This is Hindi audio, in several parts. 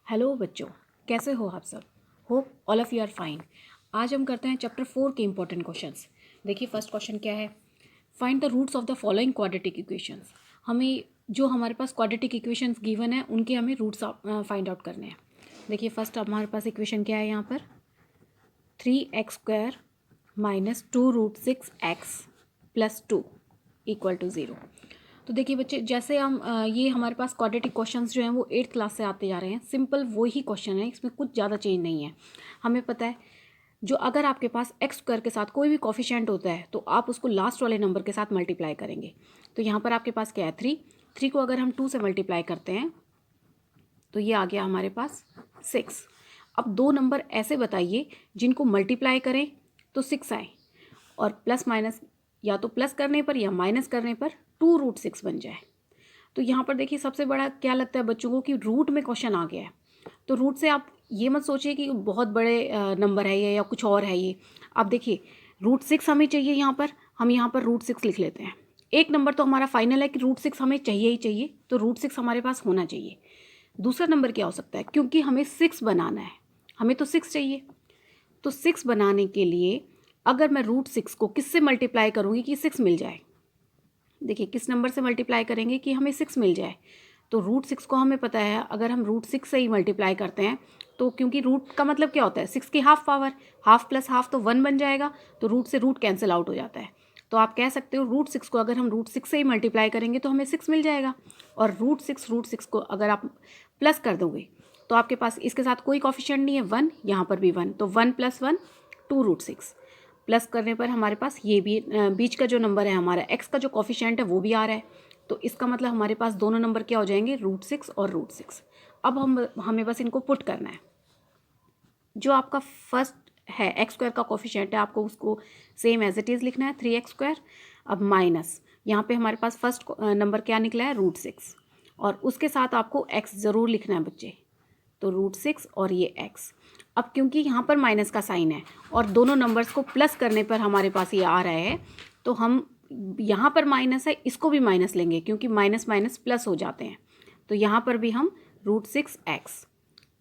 हेलो बच्चों, कैसे हो आप सब। Hope all of you are fine. आज हम करते हैं चैप्टर 4 के इंपॉर्टेंट क्वेश्चंस। देखिए फर्स्ट क्वेश्चन क्या है, find the roots of the following quadratic equations. हमें जो हमारे पास क्वाड्रेटिक इक्वेशंस गिवन है उनके हमें रूट्स फाइंड आउट करने हैं। देखिए फर्स्ट हमारे पास इक्वेशन क्या है यहाँ पर, 3x² minus 2√6x plus 2 equal to 0। तो देखिए बच्चे, जैसे हम ये हमारे पास क्वाड्रेटिक क्वेश्चंस जो हैं वो 8th क्लास से आते जा रहे हैं। सिंपल वही क्वेश्चन है, इसमें कुछ ज़्यादा चेंज नहीं है। हमें पता है जो अगर आपके पास x² के साथ कोई भी कोफिशिएंट होता है तो आप उसको लास्ट वाले नंबर के साथ मल्टीप्लाई करेंगे। तो यहाँ पर आपके पास क्या है, 3 को अगर हम 2 से मल्टीप्लाई करते हैं तो ये आ गया हमारे पास 6। अब दो नंबर ऐसे बताइए जिनको मल्टीप्लाई करें तो 6 आए और प्लस माइनस या तो प्लस करने पर या माइनस करने पर 2√6 बन जाए। तो यहाँ पर देखिए सबसे बड़ा क्या लगता है बच्चों को कि रूट में क्वेश्चन आ गया है। तो रूट से आप ये मत सोचिए कि बहुत बड़े नंबर है ये या कुछ और है ये। आप देखिए √6 हमें चाहिए, यहाँ पर हम यहाँ पर √6 लिख लेते हैं। एक नंबर तो हमारा फाइनल है कि √6 हमें चाहिए ही चाहिए, तो √6 हमारे पास होना चाहिए। दूसरा नंबर क्या हो सकता है, क्योंकि हमें 6 बनाना है, हमें तो 6 चाहिए। तो 6 बनाने के लिए अगर मैं √6 को किससे मल्टीप्लाई करूँगी कि 6 मिल जाए। देखिए किस नंबर से मल्टीप्लाई करेंगे कि हमें 6 मिल जाए। तो √6 को हमें पता है अगर हम √6 से ही मल्टीप्लाई करते हैं तो, क्योंकि रूट का मतलब क्या होता है 6 की half power, half plus half तो 1 बन जाएगा, तो रूट से रूट कैंसिल आउट हो जाता है। तो आप कह सकते हो √6 को अगर हम √6 से ही मल्टीप्लाई करेंगे तो हमें 6 मिल जाएगा। और √6 को अगर आप प्लस कर दोगे तो आपके पास इसके साथ कोई कॉफिशिएंट नहीं है 1, यहाँ पर भी 1, तो 1 + 1 2√6 प्लस करने पर हमारे पास ये भी बीच का जो नंबर है हमारा x का जो कॉफिशिएंट है वो भी आ रहा है। तो इसका मतलब हमारे पास दोनों नंबर क्या हो जाएंगे, √6 और √6। अब हमें बस इनको पुट करना है। जो आपका फर्स्ट है x² का कॉफिशिएंट है आपको उसको सेम एज इट इज़ लिखना है 3x²। अब माइनस यहाँ पे हमारे पास फर्स्ट नंबर क्या निकला है, √6, और उसके साथ आपको x ज़रूर लिखना है बच्चे, तो √6 और ये x। अब क्योंकि यहाँ पर माइनस का साइन है और दोनों नंबर्स को प्लस करने पर हमारे पास ये आ रहा है, तो हम यहाँ पर माइनस है इसको भी माइनस लेंगे क्योंकि माइनस माइनस प्लस हो जाते हैं। तो यहाँ पर भी हम √6x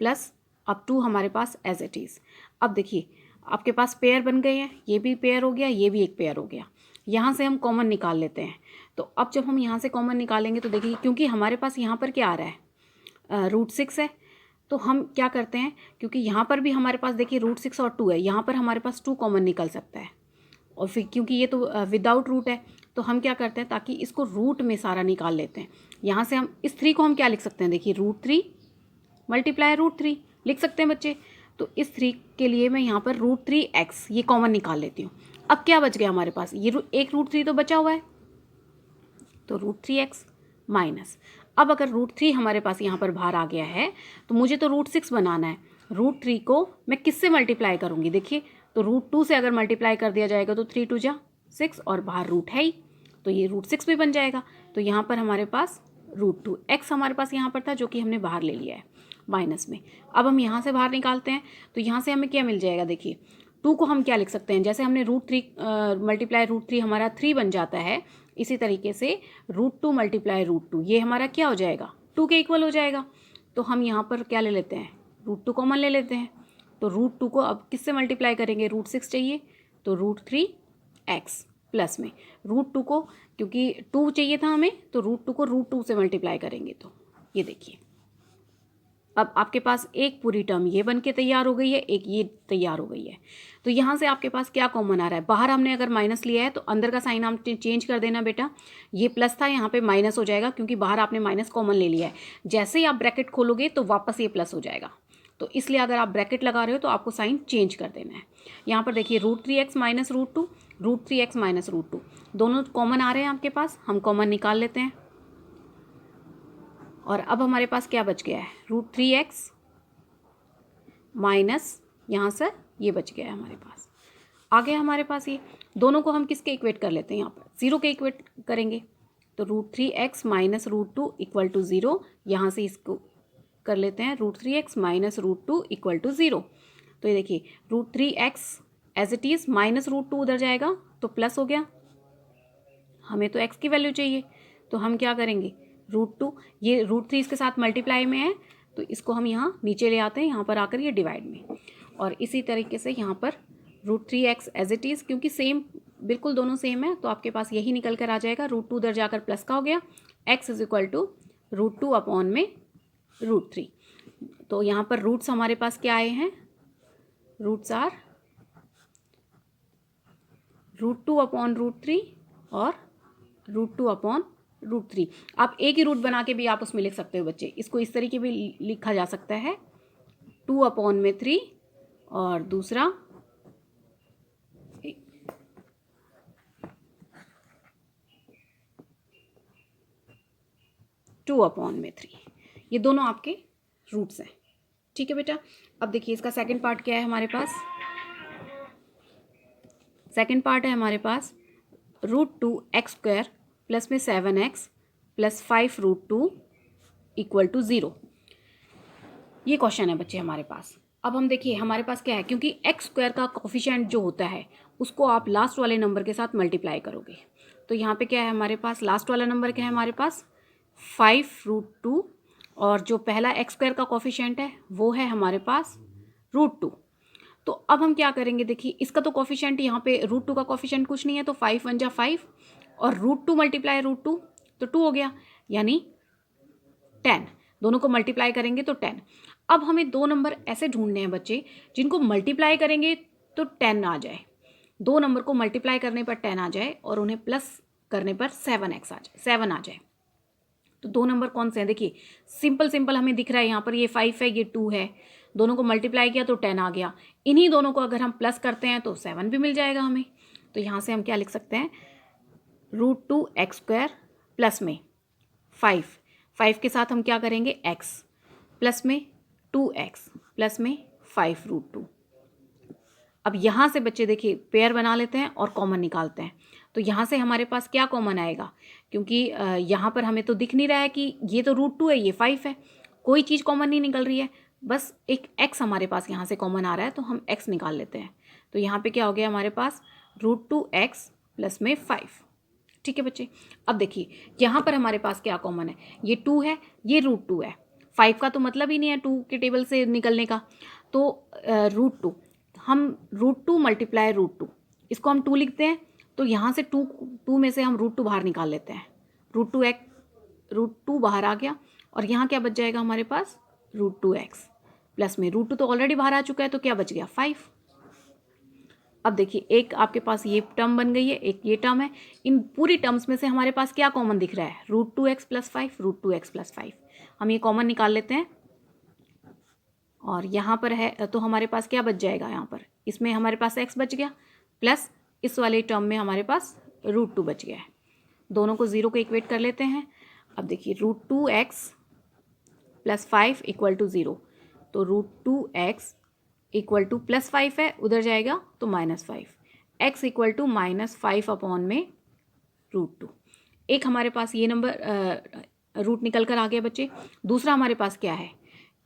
प्लस अब 2 हमारे पास एज इट इज़। अब देखिए आपके पास पेयर बन गए हैं, ये भी पेयर हो गया, ये भी एक पेयर हो गया। यहाँ से हम कॉमन निकाल लेते हैं। तो अब जब हम यहाँ से कॉमन निकालेंगे तो देखिए क्योंकि हमारे पास यहाँ पर क्या आ रहा है, √6 है, तो हम क्या करते हैं क्योंकि यहाँ पर भी हमारे पास देखिए √6 और 2 है, यहाँ पर हमारे पास 2 कॉमन निकल सकता है। और फिर क्योंकि ये तो विदाउट रूट है तो हम क्या करते हैं ताकि इसको रूट में सारा निकाल लेते हैं। यहाँ से हम इस 3 को हम क्या लिख सकते हैं, देखिए √3 मल्टीप्लाई √3 लिख सकते हैं बच्चे। तो इस 3 के लिए मैं यहाँ पर √3x ये कॉमन निकाल लेती हूँ। अब क्या बच गया हमारे पास, ये एक √3 तो बचा हुआ है, तो √3x माइनस। अब अगर √3 हमारे पास यहाँ पर बाहर आ गया है तो मुझे तो √6 बनाना है। √3 को मैं किससे मल्टीप्लाई करूँगी, देखिए तो √2 से अगर मल्टीप्लाई कर दिया जाएगा तो 3 × 2 = 6 और बाहर रूट है ही, तो ये √6 भी बन जाएगा। तो यहाँ पर हमारे पास √2x हमारे पास यहाँ पर था जो कि हमने बाहर ले लिया है माइनस में। अब हम यहाँ से बाहर निकालते हैं तो यहाँ से हमें क्या मिल जाएगा, देखिए 2 को हम क्या लिख सकते हैं, जैसे हमने √3 मल्टीप्लाई √3 हमारा 3 बन जाता है, इसी तरीके से √2 मल्टीप्लाई √2 ये हमारा क्या हो जाएगा, 2 के इक्वल हो जाएगा। तो हम यहाँ पर क्या ले लेते हैं, √2 कॉमन ले लेते हैं। तो √2 को अब किससे मल्टीप्लाई करेंगे, √6 चाहिए तो √3x प्लस में √2 को, क्योंकि 2 चाहिए था हमें, तो √2 को √2 से मल्टीप्लाई करेंगे तो ये देखिए अब आपके पास एक पूरी टर्म ये बन के तैयार हो गई है, एक ये तैयार हो गई है। तो यहाँ से आपके पास क्या कॉमन आ रहा है, बाहर हमने अगर माइनस लिया है तो अंदर का साइन हम चेंज कर देना बेटा, ये प्लस था यहाँ पे माइनस हो जाएगा क्योंकि बाहर आपने माइनस कॉमन ले लिया है। जैसे ही आप ब्रैकेट खोलोगे तो वापस ये प्लस हो जाएगा, तो इसलिए अगर आप ब्रैकेट लगा रहे हो तो आपको साइन चेंज कर देना है। यहाँ पर देखिए √3x माइनस √2, √3x माइनस √2 दोनों कॉमन आ रहे हैं आपके पास, हम कॉमन निकाल लेते हैं। और अब हमारे पास क्या बच गया है, √3x माइनस यहाँ से ये बच गया है हमारे पास, आ गया हमारे पास ये। दोनों को हम किसके इक्वेट कर लेते हैं, यहाँ पर 0 के इक्वेट करेंगे। तो √3x माइनस √2 इक्वल टू 0, यहाँ से इसको कर लेते हैं √3x माइनस √2 इक्वल टू 0। तो ये देखिए √3x as it is minus √2 उधर जाएगा तो प्लस हो गया, हमें तो x की वैल्यू चाहिए तो हम क्या करेंगे, √2 ये √3 इसके साथ मल्टीप्लाई में है तो इसको हम यहाँ नीचे ले आते हैं, यहाँ पर आकर ये डिवाइड में, और इसी तरीके से यहाँ पर √3x एज इट इज़, क्योंकि सेम बिल्कुल दोनों सेम है तो आपके पास यही निकल कर आ जाएगा। √2 उधर जाकर प्लस का हो गया, x is equal to √2 upon में √3। तो यहाँ पर रूट्स हमारे पास क्या आए हैं, रूट्स आर √2 अपॉन √3 और √2 अपॉन √3। आप एक ही रूट बना के भी आप उसमें लिख सकते हो बच्चे, इसको इस तरीके भी लिखा जा सकता है 2 अपॉन में 3 और दूसरा 2 अपॉन में 3। ये दोनों आपके रूट्स हैं, ठीक है बेटा। अब देखिए इसका सेकंड पार्ट क्या है हमारे पास। सेकंड पार्ट है हमारे पास √2x² प्लस में 7x प्लस 5√2 इक्वल टू 0। ये क्वेश्चन है बच्चे हमारे पास। अब हम देखिए हमारे पास क्या है, क्योंकि x² का कोफिशिएंट जो होता है उसको आप लास्ट वाले नंबर के साथ मल्टीप्लाई करोगे। तो यहाँ पे क्या है हमारे पास, लास्ट वाला नंबर क्या है हमारे पास 5√2, और जो पहला x² का कोफिशिएंट है वो है हमारे पास √2। तो अब हम क्या करेंगे, देखिए इसका तो कोफिशिएंट यहाँ पे √2 का कोफिशिएंट कुछ नहीं है, तो 5 × 5 और √2 मल्टीप्लाई √2 तो 2 हो गया, यानी 10। दोनों को मल्टीप्लाई करेंगे तो 10। अब हमें दो नंबर ऐसे ढूंढने हैं बच्चे जिनको मल्टीप्लाई करेंगे तो 10 आ जाए, दो नंबर को मल्टीप्लाई करने पर 10 आ जाए और उन्हें प्लस करने पर 7 आ जाए। तो दो नंबर कौन से हैं, देखिए सिंपल हमें दिख रहा है यहाँ पर, ये 5 है ये 2 है, दोनों को मल्टीप्लाई किया तो 10 आ गया। इन्हीं दोनों को अगर हम प्लस करते हैं तो 7 भी मिल जाएगा हमें। तो यहाँ से हम क्या लिख सकते हैं, √2x² प्लस में 5 के साथ हम क्या करेंगे x प्लस में 2x प्लस में 5√2। अब यहाँ से बच्चे देखिए पेयर बना लेते हैं और कॉमन निकालते हैं। तो यहाँ से हमारे पास क्या कॉमन आएगा, क्योंकि यहाँ पर हमें तो दिख नहीं रहा है कि ये तो √2 है ये 5 है, कोई चीज़ कॉमन नहीं निकल रही है, बस एक x हमारे पास यहाँ से कॉमन आ रहा है तो हम x निकाल लेते हैं। तो यहाँ पे क्या हो गया हमारे पास √2x प्लस में 5, ठीक है बच्चे। अब देखिए यहाँ पर हमारे पास क्या कॉमन है, ये 2 है ये √2 है, 5 का तो मतलब ही नहीं है 2 के टेबल से निकलने का, तो √2 हम √2 मल्टीप्लाई √2, इसको हम 2 लिखते हैं, तो यहाँ से 2 में से हम √2 बाहर निकाल लेते हैं, √2 बाहर आ गया और यहाँ क्या बच जाएगा हमारे पास √2x प्लस में √2 तो ऑलरेडी बाहर आ चुका है तो क्या बच गया 5। अब देखिए एक आपके पास ये टर्म बन गई है, एक ये टर्म है, इन पूरी टर्म्स में से हमारे पास क्या कॉमन दिख रहा है, √2x प्लस 5, √2x प्लस 5, हम ये कॉमन निकाल लेते हैं और यहाँ पर है तो हमारे पास क्या बच जाएगा, यहाँ पर इसमें हमारे पास x बच गया प्लस इस वाले टर्म में हमारे पास √2 बच गया है। दोनों को 0 को इक्वेट कर लेते हैं। अब देखिए √2x प्लस 5 इक्वल टू 0, तो √2x इक्वल टू प्लस 5 है उधर जाएगा तो -5, x इक्वल टू -5 अपॉन में √2। एक हमारे पास ये नंबर रूट निकल कर आ गया बच्चे। दूसरा हमारे पास क्या है,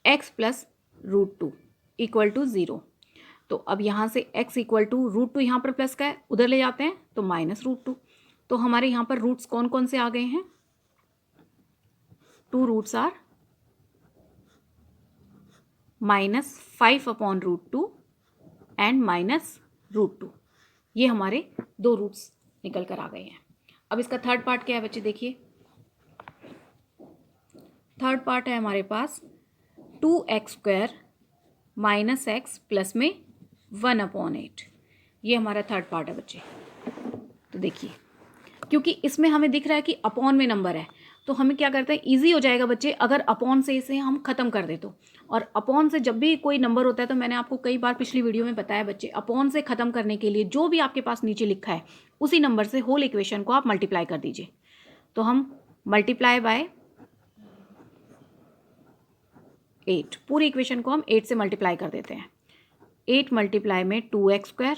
x प्लस √2 इक्वल टू 0। तो अब यहाँ से x इक्वल टू √2, यहाँ पर प्लस का है उधर ले जाते हैं तो -√2। तो हमारे यहाँ पर रूट्स कौन कौन से आ गए हैं, 2 रूट्स आर -5 अपॉन √2 एंड -√2। ये हमारे दो रूट्स निकल कर आ गए हैं। अब इसका थर्ड पार्ट क्या है बच्चे, देखिए थर्ड पार्ट है हमारे पास 2x² माइनस x प्लस में 1/8। ये हमारा थर्ड पार्ट है बच्चे। तो देखिए क्योंकि इसमें हमें दिख रहा है कि अपॉन में नंबर है तो हमें क्या करते हैं, इजी हो जाएगा बच्चे अगर अपॉन से इसे हम ख़त्म कर दे तो। और अपॉन से जब भी कोई नंबर होता है तो मैंने आपको कई बार पिछली वीडियो में बताया बच्चे, अपॉन से ख़त्म करने के लिए जो भी आपके पास नीचे लिखा है उसी नंबर से होल इक्वेशन को आप मल्टीप्लाई कर दीजिए। तो हम मल्टीप्लाई बाय 8, पूरी इक्वेशन को हम 8 से मल्टीप्लाई कर देते हैं। 8 मल्टीप्लाई में 2x²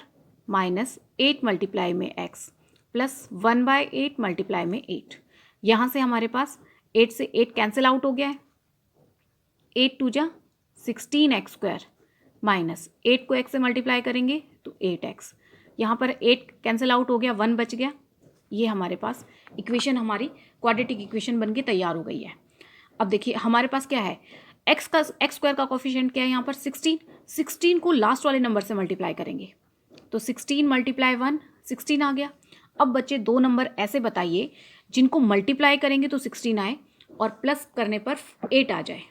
माइनस 8 मल्टीप्लाई में x प्लस 1/8 मल्टीप्लाई में 8। यहाँ से हमारे पास 8 से 8 कैंसिल आउट हो गया है, 8 2 जा 16x² माइनस 8 को x से मल्टीप्लाई करेंगे तो 8x, यहाँ पर 8 कैंसिल आउट हो गया, 1 बच गया। ये हमारे पास इक्वेशन हमारी क्वाड्रेटिक इक्वेशन बन के तैयार हो गई है। अब देखिए हमारे पास क्या है, एक्स स्क्वायर का कोफिशिएंट क्या है यहाँ पर 16 को लास्ट वाले नंबर से मल्टीप्लाई करेंगे तो 16 मल्टीप्लाई 1 16 आ गया। अब बच्चे दो नंबर ऐसे बताइए जिनको मल्टीप्लाई करेंगे तो 16 आए और प्लस करने पर 8 आ जाए।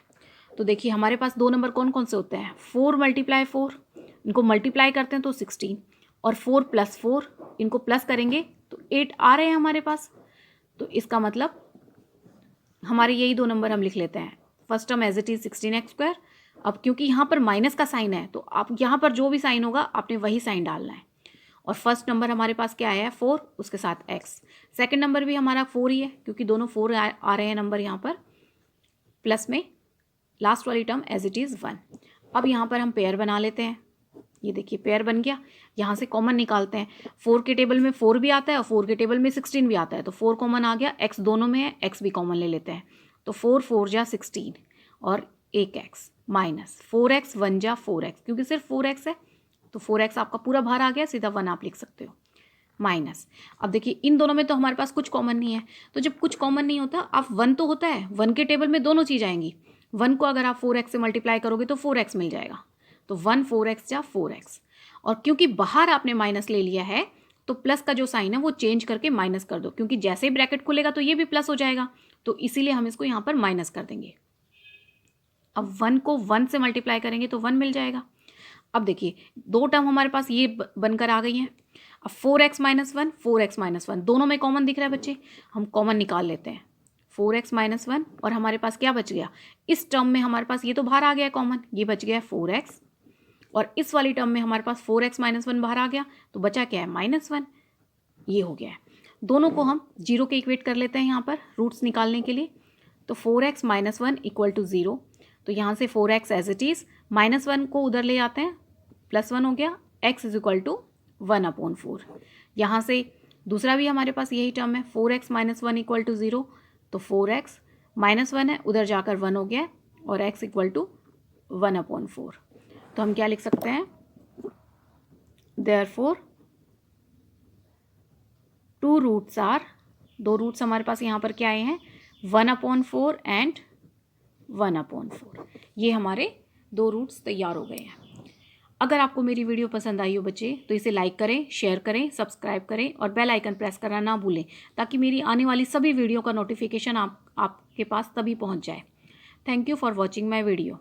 तो देखिए हमारे पास दो नंबर कौन कौन से होते हैं, 4 मल्टीप्लाई 4, इनको मल्टीप्लाई करते हैं तो 16 और 4 प्लस 4 इनको प्लस करेंगे तो 8 आ रहे हैं हमारे पास। तो इसका मतलब हमारे यही दो नंबर हम लिख लेते हैं। First term as it is 16x square. अब क्योंकि यहाँ पर माइनस का साइन है तो आप यहाँ पर जो भी साइन होगा आपने वही साइन डालना है। और फर्स्ट नंबर हमारे पास क्या आया है 4, उसके साथ x। सेकंड नंबर भी हमारा 4 ही है क्योंकि दोनों 4 आ रहे हैं नंबर यहाँ पर, प्लस में लास्ट वाली टर्म एज इट इज़ 1। अब यहाँ पर हम पेयर बना लेते हैं। ये देखिए पेयर बन गया। यहाँ से कॉमन निकालते हैं। 4 के टेबल में 4 भी आता है और 4 के टेबल में 16 भी आता है तो 4 कॉमन आ गया, x दोनों में है, x भी कॉमन ले लेते हैं तो 4 4 जा 16 और एक x माइनस 4x 1 जा 4x, क्योंकि सिर्फ 4x है तो 4x आपका पूरा बाहर आ गया, सीधा 1 आप लिख सकते हो माइनस। अब देखिए इन दोनों में तो हमारे पास कुछ कॉमन नहीं है, तो जब कुछ कॉमन नहीं होता आप 1 तो होता है, 1 के टेबल में दोनों चीज़ आएंगी। 1 को अगर आप 4x से मल्टीप्लाई करोगे तो 4x मिल जाएगा तो 1 4x जा 4x। और क्योंकि बाहर आपने माइनस ले लिया है तो प्लस का जो साइन है वो चेंज करके माइनस कर दो, क्योंकि जैसे ही ब्रैकेट खुलेगा तो ये भी प्लस हो जाएगा, तो इसीलिए हम इसको यहाँ पर माइनस कर देंगे। अब 1 को 1 से मल्टीप्लाई करेंगे तो 1 मिल जाएगा। अब देखिए दो टर्म हमारे पास ये बनकर आ गई हैं। अब 4x माइनस 1 4x माइनस 1 दोनों में कॉमन दिख रहा है बच्चे, हम कॉमन निकाल लेते हैं। 4x माइनस 1 और हमारे पास क्या बच गया, इस टर्म में हमारे पास ये तो बाहर आ गया कॉमन, ये बच गया 4x और इस वाली टर्म में हमारे पास 4x माइनस 1 बाहर आ गया तो बचा क्या है -1, ये हो गया है। दोनों को हम 0 के इक्वेट कर लेते हैं यहाँ पर रूट्स निकालने के लिए। तो 4x माइनस 1 इक्वल टू 0, तो यहाँ से 4x एज इट इज़ -1 को उधर ले आते हैं, +1 हो गया, x इज इक्वल टू 1/4। यहाँ से दूसरा भी हमारे पास यही टर्म है 4x माइनस 1 इक्वल टू 0, तो 4x -1 है उधर जाकर 1 हो गया और x इक्वल टू 1/4। तो हम क्या लिख सकते हैं, देयरफॉर टू रूट्स आर, दो रूट्स हमारे पास यहाँ पर क्या आए हैं 1/4 एंड 1/4। ये हमारे दो रूट्स तैयार हो गए हैं। अगर आपको मेरी वीडियो पसंद आई हो बच्चे तो इसे लाइक करें, शेयर करें, सब्सक्राइब करें और बेल आइकन प्रेस करना ना भूलें, ताकि मेरी आने वाली सभी वीडियो का नोटिफिकेशन आपके पास तभी पहुंच जाए। Thank you for watching my video.